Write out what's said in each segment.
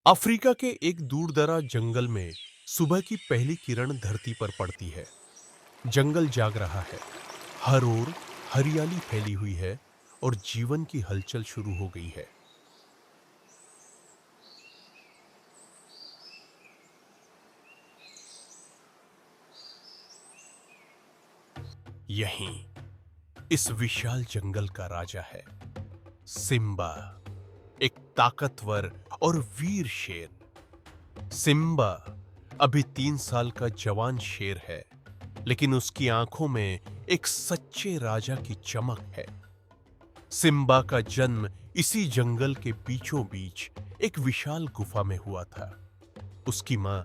Africa के एक दूरदराज जंगल में सुबह की पहली किरण धरती पर पड़ती है। जंगल जाग रहा है। हर ओर हरियाली फैली हुई है और जीवन की हलचल शुरू हो गई है। यहीं इस विशाल जंगल का राजा है सिम्बा, एक ताकतवर और वीर शेर। सिम्बा अभी 3 साल का जवान शेर है, लेकिन उसकी आंखों में एक सच्चे राजा की चमक है। सिम्बा का जन्म इसी जंगल के बीचों बीच एक विशाल गुफा में हुआ था। उसकी मां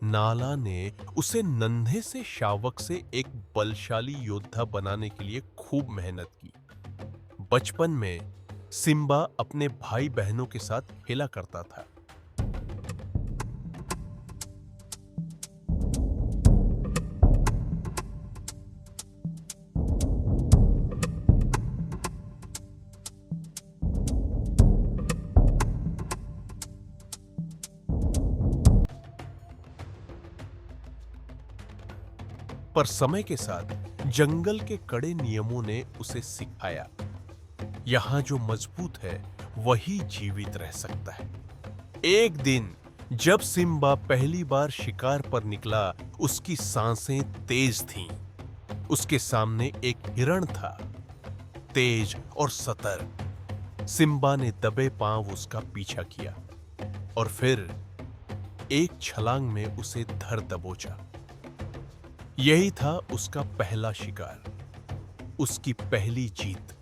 नाला ने उसे नन्हे से शावक से एक बलशाली योद्धा बनाने के लिए खूब मेहनत की। बचपन में सिम्बा अपने भाई बहनों के साथ खेला करता था। पर समय के साथ जंगल के कड़े नियमों ने उसे सिखाया, यहां जो मजबूत है वही जीवित रह सकता है। एक दिन जब सिम्बा पहली बार शिकार पर निकला, उसकी सांसें तेज थीं। उसके सामने एक हिरण था, तेज और सतर्क। सिम्बा ने दबे पांव उसका पीछा किया और फिर एक छलांग में उसे धर दबोचा। यही था उसका पहला शिकार, उसकी पहली जीत।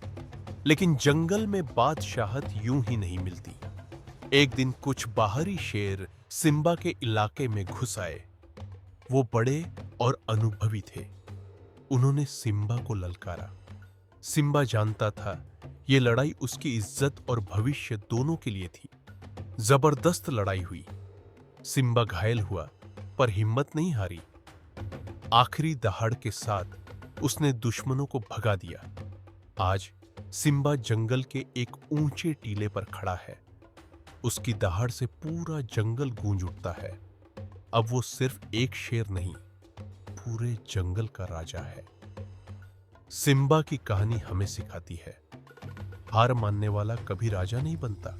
लेकिन जंगल में बादशाहत यूं ही नहीं मिलती। एक दिन कुछ बाहरी शेर सिम्बा के इलाके में घुस आए। वो बड़े और अनुभवी थे। उन्होंने सिम्बा को ललकारा। सिम्बा जानता था ये लड़ाई उसकी इज्जत और भविष्य दोनों के लिए थी। जबरदस्त लड़ाई हुई। सिम्बा घायल हुआ, पर हिम्मत नहीं हारी। आखिरी दहाड़ के साथ उसने दुश्मनों को भगा दिया। आज सिम्बा जंगल के एक ऊंचे टीले पर खड़ा है। उसकी दहाड़ से पूरा जंगल गूंज उठता है। अब वो सिर्फ एक शेर नहीं, पूरे जंगल का राजा है। सिम्बा की कहानी हमें सिखाती है, हार मानने वाला कभी राजा नहीं बनता।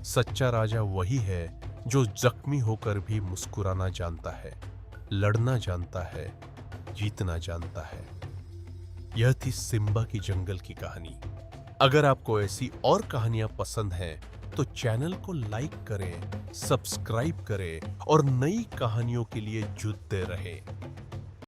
सच्चा राजा वही है जो जख्मी होकर भी मुस्कुराना जानता है, लड़ना जानता है, जीतना जानता है। यह थी सिम्बा की जंगल की कहानी। अगर आपको ऐसी और कहानियां पसंद हैं तो चैनल को लाइक करें, सब्सक्राइब करें और नई कहानियों के लिए जुड़ते रहें।